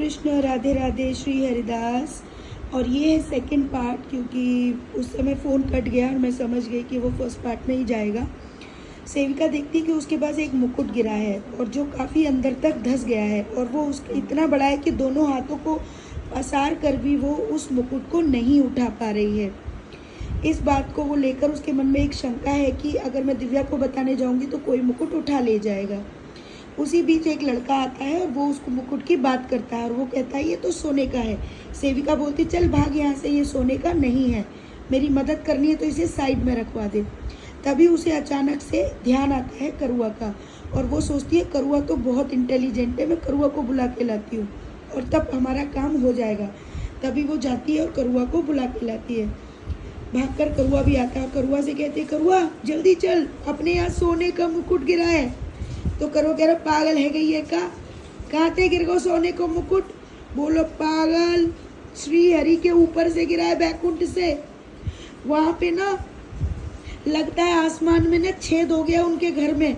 कृष्ण, राधे राधे, श्री हरिदास। और ये है सेकंड पार्ट, क्योंकि उस समय फ़ोन कट गया और मैं समझ गई कि वो फर्स्ट पार्ट में ही जाएगा। सेविका देखती कि उसके पास एक मुकुट गिरा है और जो काफ़ी अंदर तक धंस गया है, और वो उसका इतना बड़ा है कि दोनों हाथों को पसार कर भी वो उस मुकुट को नहीं उठा पा रही है। इस बात को वो लेकर उसके मन में एक शंका है कि अगर मैं दिव्या को बताने जाऊंगी तो कोई मुकुट उठा ले जाएगा। उसी बीच एक लड़का आता है और वो उसको मुकुट की बात करता है और वो कहता है ये तो सोने का है। सेविका बोलती चल भाग यहाँ से, ये सोने का नहीं है, मेरी मदद करनी है तो इसे साइड में रखवा दे। तभी उसे अचानक से ध्यान आता है करुआ का, और वो सोचती है करुआ तो बहुत इंटेलिजेंट है, मैं करुआ को बुला के लाती हूँ और तब हमारा काम हो जाएगा। तभी वो जाती है और करुआ को बुला के लाती है। भागकर करुआ भी आता है। करुआ से कहते हैं करुआ जल्दी चल, अपने यहाँ सोने का मुकुट गिरा है। तो करुआ कह रहा पागल है गई है का, कहाँ से गिर गो सोने को मुकुट? बोलो पागल, श्री हरि के ऊपर से गिरा है, बैकुंठ से। वहाँ पे ना लगता है आसमान में ना छेद हो गया उनके घर में,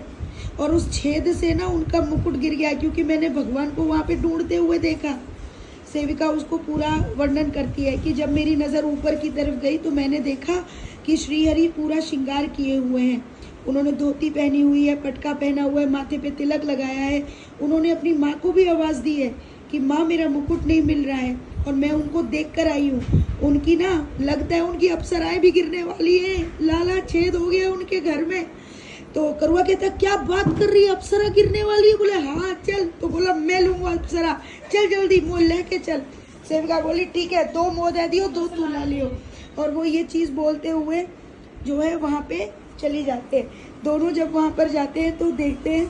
और उस छेद से ना उनका मुकुट गिर गया, क्योंकि मैंने भगवान को वहाँ पे ढूंढते हुए देखा। सेविका उसको पूरा वर्णन करती है कि जब मेरी नज़र ऊपर की तरफ गई तो मैंने देखा कि श्रीहरि पूरा श्रृंगार किए हुए हैं। उन्होंने धोती पहनी हुई है, पटका पहना हुआ है, माथे पे तिलक लगाया है। उन्होंने अपनी माँ को भी आवाज़ दी है कि माँ मेरा मुकुट नहीं मिल रहा है, और मैं उनको देख कर आई हूँ। उनकी ना लगता है उनकी अप्सराएं भी गिरने वाली हैं, लाला छेद हो गया उनके घर में। तो करुआ कहता क्या बात कर रही है, अप्सरा गिरने वाली है? बोले हाँ चल। तो बोला मैं लूँगा अप्सरा, चल जल्दी मोह लेके चल। सेविका बोली ठीक है, 2 मोह दे दियो, 2 तू ला लियो। और वो ये चीज़ बोलते हुए जो है वहाँ पे चली जाते हैं। दोनों जब वहाँ पर जाते हैं तो देखते हैं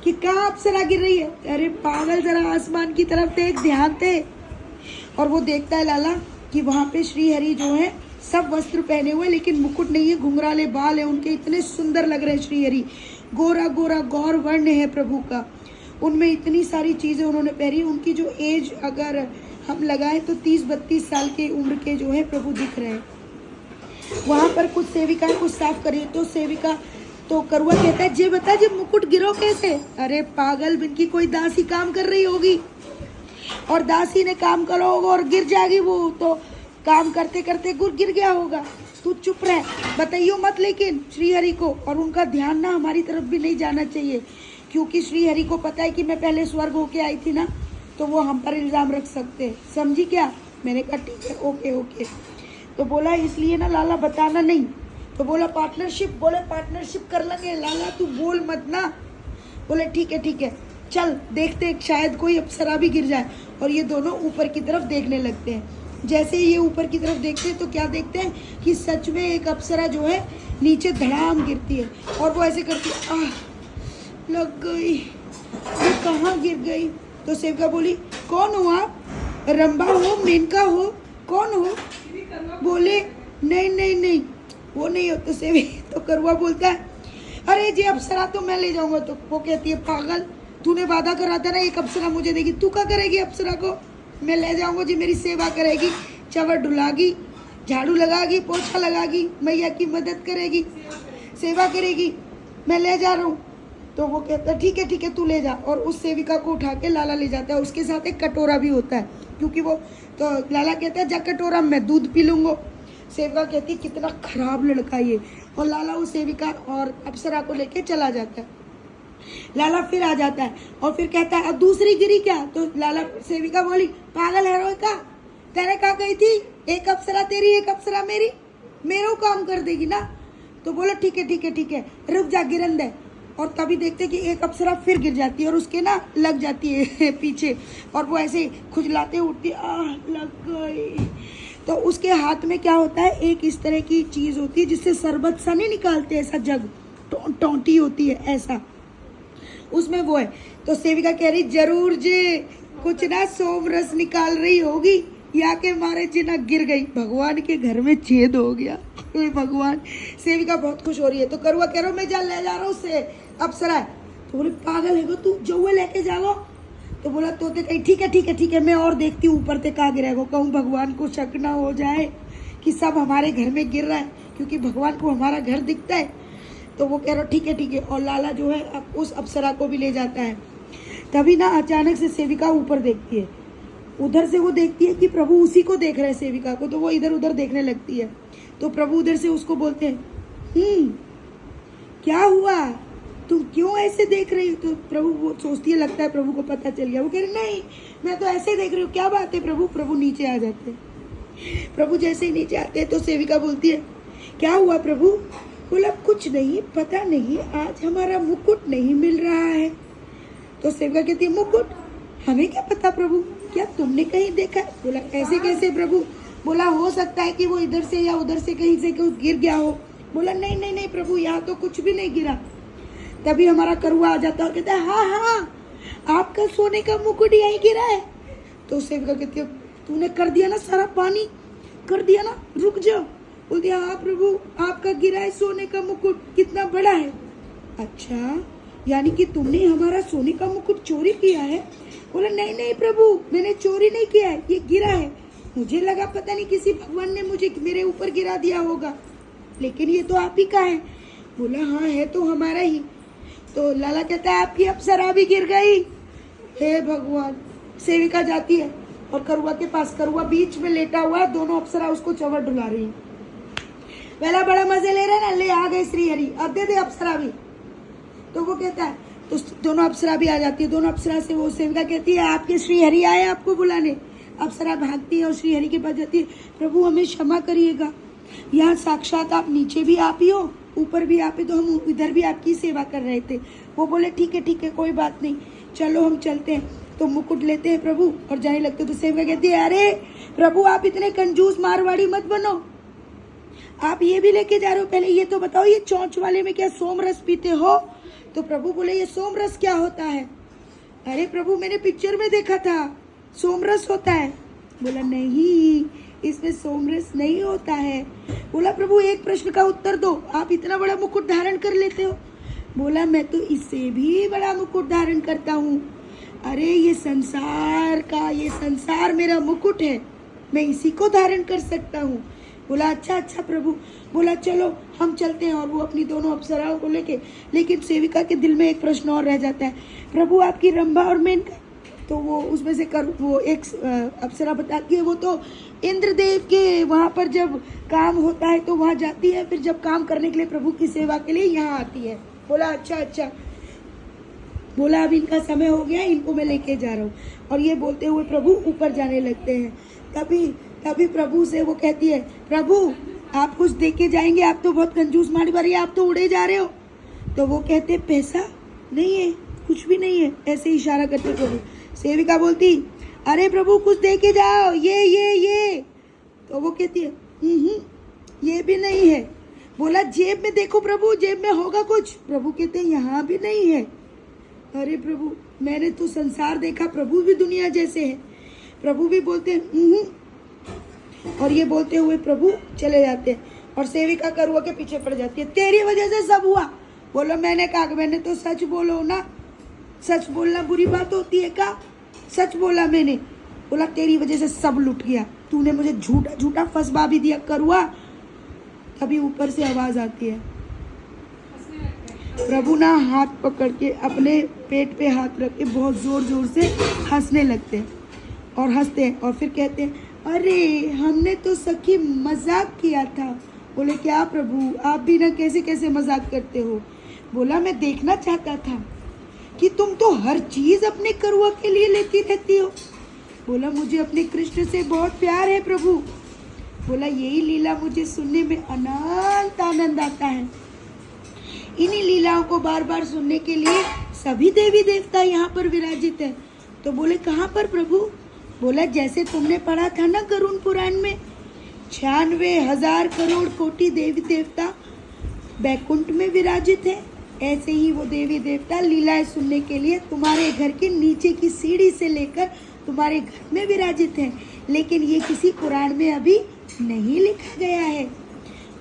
कि कहाँ अप्सरा गिर रही है। अरे पागल, जरा आसमान की तरफ देख, ध्यान से। और वो देखता है लाला कि वहाँ पे श्रीहरि जो है सब वस्त्र पहने हुए, लेकिन मुकुट नहीं है, घुंघराले बाल है उनके, इतने सुंदर लग रहे हैं श्रीहरि। गोरा गोरा गौर वर्ण है प्रभु का, उनमें इतनी सारी चीज़ें उन्होंने पहनी। उनकी जो एज अगर हम लगाएं तो 30-32 साल की उम्र के जो है प्रभु दिख रहे हैं। वहाँ पर कुछ सेविका कुछ साफ करिए तो सेविका तो करुआ कहता है जे बता जे मुकुट गिरो कैसे? अरे पागल, इनकी कोई दासी काम कर रही होगी और दासी ने काम करा होगा और गिर जाएगी, वो तो काम करते करते गिर गया होगा। तू चुप रह, बताइयो मत लेकिन श्रीहरि को। और उनका ध्यान ना हमारी तरफ भी नहीं जाना चाहिए, क्योंकि श्रीहरि को पता है कि मैं पहले स्वर्ग होके आई थी ना, तो वो हम पर इल्ज़ाम रख सकते हैं, समझी क्या? मैंने कहा ठीक है, ओके ओके। तो बोला इसलिए ना लाला बताना नहीं। तो बोला पार्टनरशिप, बोले पार्टनरशिप कर लेंगे लाला, तू बोल मत ना। बोले ठीक है चल देखते शायद कोई अप्सरा भी गिर जाए। और ये दोनों ऊपर की तरफ देखने लगते हैं। जैसे ये ऊपर की तरफ देखते हैं तो क्या देखते हैं कि सच में एक अप्सरा जो है नीचे धड़ाम गिरती है, और वो ऐसे करती है, आह लग गई, ये कहाँ गिर गई? तो सेविका बोली कौन हो आप? रंबा हो, मेनका हो, कौन हो? बोले नहीं वो नहीं हो। तो करुआ बोलता है अरे जी अप्सरा तो मैं ले जाऊंगा। तो वो कहती है पागल, तूने वादा करा था ना एक अप्सरा मुझे देगी, तू क्या करेगी अप्सरा को? मैं ले जाऊंगा जी, मेरी सेवा करेगी, चवर डुलागी, झाड़ू लगागी, पोछा लगागी, मैया की मदद करेगी, सेवा करेगी, मैं ले जा रहा हूँ। तो वो कहता है ठीक है तू ले जा। और उस सेविका को उठा के लाला ले जाता है। उसके साथ एक कटोरा भी होता है, क्योंकि वो तो लाला कहता है जा कटोरा मैं दूध पी लूँगा। सेविका कहती है कितना खराब लड़का ये, और लाला उस सेविका और अप्सरा को लेके चला जाता है। लाला फिर आ जाता है और फिर कहता है अब दूसरी गिरी क्या? तो लाला सेविका बोली पागल है रोका, तेरे कहा गई थी एक अप्सरा तेरी एक अप्सरा मेरी, मेरा काम कर देगी ना। तो बोला ठीक है रुक जा, गिरन दे। और तभी देखते कि एक अप्सरा फिर गिर जाती है और उसके ना लग जाती है पीछे, और वो ऐसे खुजलाते उठती, आह लग गई। तो उसके हाथ में क्या होता है, एक इस तरह की चीज़ होती है जिससे शरबत सा नहीं निकालते, ऐसा जग टोंटी होती है ऐसा, उसमें वो है। तो सेविका कह रही जरूर जी कुछ ना सोम रस निकाल रही होगी, या के मारे जी ना गिर गई, भगवान के घर में छेद हो गया। भगवान, सेविका बहुत खुश हो रही है। तो करुआ कह रहा हूँ मैं ले जा रहा हूँ उससे अप्सरा। तो बोले पागल है तू, जौए लेके जाओ। तो बोला तो कहीं ठीक है मैं और देखती हूँ ऊपर से कहाँ गिरेगा, कहूँ भगवान को शक ना हो जाए कि सब हमारे घर में गिर रहा है, क्योंकि भगवान को हमारा घर दिखता है। तो वो कह रहा ठीक है। और लाला जो है अब उस अप्सरा को भी ले जाता है। तभी ना अचानक से सेविका ऊपर देखती है उधर से वो देखती है कि प्रभु उसी को देख रहे हैं, सेविका को, तो वो इधर उधर देखने लगती है। तो प्रभु उधर से उसको बोलते हैं, क्या हुआ, तुम क्यों ऐसे देख रही हो? तो प्रभु वो सोचती है, लगता है प्रभु को पता चल गया। वो कह रही नहीं, मैं तो ऐसे देख रही हूँ, क्या बात है प्रभु? प्रभु नीचे आ जाते हैं। प्रभु जैसे ही नीचे आते हैं तो सेविका बोलती है, क्या हुआ प्रभु? बोला कुछ नहीं, पता नहीं आज हमारा मुकुट नहीं मिल रहा है। तो सेविका कहती है, मुकुट? हमें क्या पता प्रभु, क्या तुमने कहीं देखा? बोला ऐसे कैसे प्रभु? बोला हो सकता है कि वो इधर से या उधर से कहीं से कुछ गिर गया हो। बोला नहीं नहीं नहीं प्रभु, यहाँ तो कुछ भी नहीं गिरा। तभी हमारा करुआ आ जाता है और कहता है, हाँ हाँ आपका सोने का मुकुट यहीं गिरा है। तो सेविका कहती है, तूने कर दिया ना सारा पानी, कर दिया ना, रुक जाओ। बोलती है, हाँ प्रभु आपका गिरा है सोने का मुकुट, कितना बड़ा है। अच्छा, यानी कि तुमने हमारा सोने का मुकुट चोरी किया है? बोला नहीं नहीं प्रभु, मैंने चोरी नहीं किया है, ये गिरा है। मुझे लगा पता नहीं किसी भगवान ने मुझे मेरे ऊपर गिरा दिया होगा, लेकिन ये तो आप ही का है। बोला हाँ है तो हमारा ही। तो लाला कहता है, आपकी अप्सरा भी गिर गई। हे भगवान। सेविका जाती है और करुआ के पास, करुआ बीच में लेटा हुआ है, दोनों अप्सरा उसको चवर डुला रही है। पहला बड़ा मजे ले रहे ना, ले आ गए श्री हरि, अब दे दे अप्सरा भी। तो वो कहता है, तो दोनों अप्सरा भी आ जाती है। दोनों अप्सरा से वो सेविका कहती है, आपके श्री हरि आए आपको बुलाने। अप्सरा भागती है और श्री हरि के पास जाती है, प्रभु हमें क्षमा करिएगा, यहाँ साक्षात आप नीचे भी आप ही हो, ऊपर भी आप ही, तो हम इधर भी आपकी सेवा कर रहे थे। वो बोले ठीक है कोई बात नहीं, चलो हम चलते हैं। तो मुकुट लेते हैं प्रभु और जाने लगते। तो सेविका कहती है, अरे प्रभु आप इतने कंजूस मारवाड़ी मत बनो, आप ये भी लेके जा रहे हो, पहले ये तो बताओ ये चौंच वाले में क्या सोमरस पीते हो? तो प्रभु बोले, ये सोमरस क्या होता है? अरे प्रभु मैंने पिक्चर में देखा था सोमरस होता है। बोला नहीं, इसमें सोमरस नहीं होता है। बोला प्रभु एक प्रश्न का उत्तर दो, आप इतना बड़ा मुकुट धारण कर लेते हो? बोला मैं तो इससे भी बड़ा मुकुट धारण करता हूँ। अरे ये संसार मेरा मुकुट है, मैं इसी को धारण कर सकता हूँ। बोला अच्छा प्रभु। बोला चलो हम चलते हैं। और वो अपनी दोनों अप्सराओं को लेके, लेकिन सेविका के दिल में एक प्रश्न और रह जाता है, प्रभु आपकी रंभा और मेनका? तो वो उसमें से वो एक अप्सरा बताती है, वो तो इंद्रदेव के वहाँ पर जब काम होता है तो वहाँ जाती है, फिर जब काम करने के लिए प्रभु की सेवा के लिए यहाँ आती है। बोला अच्छा। बोला अब इनका समय हो गया, इनको मैं लेके जा रहा हूँ। और ये बोलते हुए प्रभु ऊपर जाने लगते हैं। तभी प्रभु से वो कहती है, प्रभु आप कुछ दे के जाएंगे, आप तो बहुत कंजूस मारी बारी, आप तो उड़े जा रहे हो। तो वो कहते पैसा नहीं है, कुछ भी नहीं है, ऐसे इशारा करते प्रभु। सेविका बोलती, अरे प्रभु कुछ दे के जाओ, ये। तो वो कहती है, ये भी नहीं है। बोला जेब में देखो प्रभु, जेब में होगा कुछ। प्रभु कहते हैं यहाँ भी नहीं है। अरे प्रभु मैंने तो संसार देखा, प्रभु भी दुनिया जैसे है। प्रभु भी बोलते हैं और ये बोलते हुए प्रभु चले जाते हैं। और सेविका करुआ के पीछे पड़ जाती है, तेरी वजह से सब हुआ। बोलो मैंने कहा, मैंने तो सच बोलो ना, सच बोलना बुरी बात होती है क्या? सच बोला मैंने। बोला तेरी वजह से सब लुट गया, तूने मुझे झूठा फंसवा भी दिया करुआ। तभी ऊपर से आवाज आती है, प्रभु ना हाथ पकड़ के अपने पेट पे हाथ रख के बहुत जोर से हंसने लगते हैं और हंसते हैं। और फिर कहते हैं, अरे हमने तो सखी मजाक किया था। बोले क्या प्रभु, आप भी ना कैसे मजाक करते हो। बोला मैं देखना चाहता था कि तुम तो हर चीज अपने करुआ के लिए लेती रहती हो। बोला मुझे अपने कृष्ण से बहुत प्यार है प्रभु। बोला यही लीला मुझे सुनने में अनंत आनंद आता है। इन्हीं लीलाओं को बार बार सुनने के लिए सभी देवी देवता यहाँ पर विराजित है। तो बोले कहाँ पर प्रभु? बोला जैसे तुमने पढ़ा था ना गरुड़ पुराण में, 96,000 करोड़ कोटि देवी देवता बैकुंठ में विराजित है, ऐसे ही वो देवी देवता लीलाएं सुनने के लिए तुम्हारे घर के नीचे की सीढ़ी से लेकर तुम्हारे घर में विराजित हैं, लेकिन ये किसी पुराण में अभी नहीं लिखा गया है।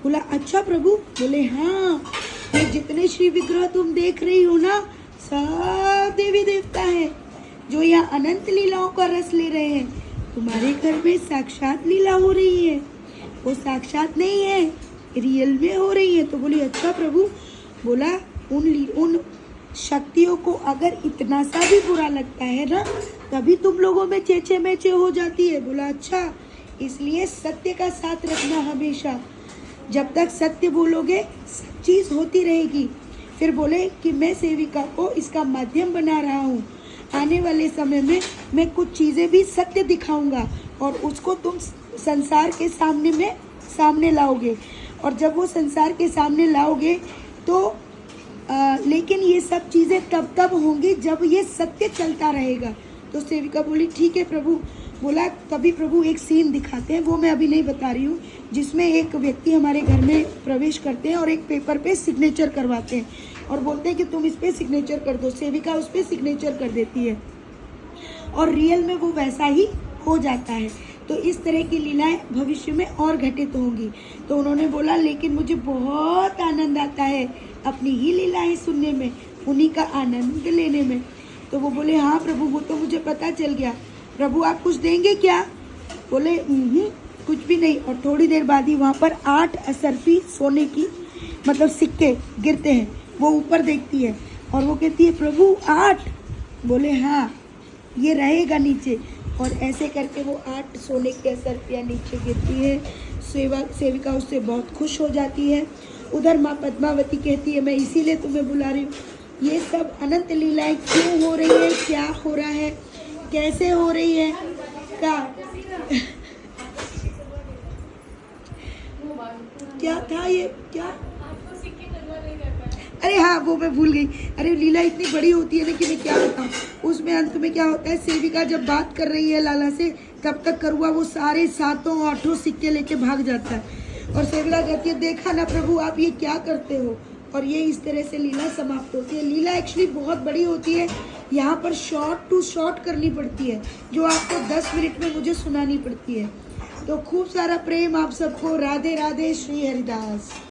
बोला अच्छा प्रभु। बोले हाँ, ये जितने श्री विग्रह तुम देख रही हो ना, सब देवी देवता है जो यहाँ अनंत लीलाओं का रस ले रहे हैं। तुम्हारे घर में साक्षात लीला हो रही है, वो साक्षात नहीं है, रियल में हो रही है। तो बोली अच्छा प्रभु। बोला उन शक्तियों को अगर इतना सा भी बुरा लगता है ना, तभी तुम लोगों में चेचे मेचे हो जाती है। बोला अच्छा, इसलिए सत्य का साथ रखना हमेशा। जब तक सत्य बोलोगे सब चीज़ होती रहेगी। फिर बोले कि मैं सेविका को इसका माध्यम बना रहा हूँ। आने वाले समय में मैं कुछ चीज़ें भी सत्य दिखाऊंगा और उसको तुम संसार के सामने लाओगे। और जब वो संसार के सामने लाओगे तो लेकिन ये सब चीज़ें तब होंगी जब ये सत्य चलता रहेगा। तो सेविका बोली ठीक है प्रभु। बोला तभी प्रभु एक सीन दिखाते हैं, वो मैं अभी नहीं बता रही हूँ, जिसमें एक व्यक्ति हमारे घर में प्रवेश करते हैं और एक पेपर पे सिग्नेचर करवाते हैं और बोलते हैं कि तुम इस पे सिग्नेचर कर दो। सेविका उस पे सिग्नेचर कर देती है और रियल में वो वैसा ही हो जाता है। तो इस तरह की लीलाएं भविष्य में और घटित होंगी। तो उन्होंने बोला लेकिन मुझे बहुत आनंद आता है अपनी ही लीलाएं सुनने में, उन्हीं का आनंद लेने में। तो वो बोले हाँ प्रभु, वो तो मुझे पता चल गया। प्रभु आप कुछ देंगे क्या? बोले कुछ भी नहीं। और थोड़ी देर बाद ही वहाँ पर 8 असरफी सोने की मतलब सिक्के गिरते हैं। वो ऊपर देखती है और वो कहती है प्रभु 8? बोले हाँ, ये रहेगा नीचे। और ऐसे करके वो 8 सोने की असरफियाँ नीचे गिरती है। सेविका उससे बहुत खुश हो जाती है। उधर माँ पद्मावती कहती है मैं इसीलिए तुम्हें बुला रही हूँ, ये सब अनंत लीलाएं क्यों हो रही है, क्या हो रहा है, कैसे हो रही है का क्या था ये क्या? अरे हाँ, वो मैं भूल गई। अरे लीला इतनी बड़ी होती है ना कि मैं क्या बताऊँ। उसमें अंत में क्या होता है, सेविका जब बात कर रही है लाला से, तब तक करुआ वो सारे 7 सिक्के लेके भाग जाता है। और सेविका कहती है देखा ना प्रभु आप ये क्या करते हो। और ये इस तरह से लीला समाप्त होती है। लीला एक्चुअली बहुत बड़ी होती है, यहाँ पर शॉर्ट टू शॉर्ट करनी पड़ती है, जो आपको 10 मिनट में मुझे सुनानी पड़ती है। तो खूब सारा प्रेम आप सबको। राधे राधे, श्री हरिदास।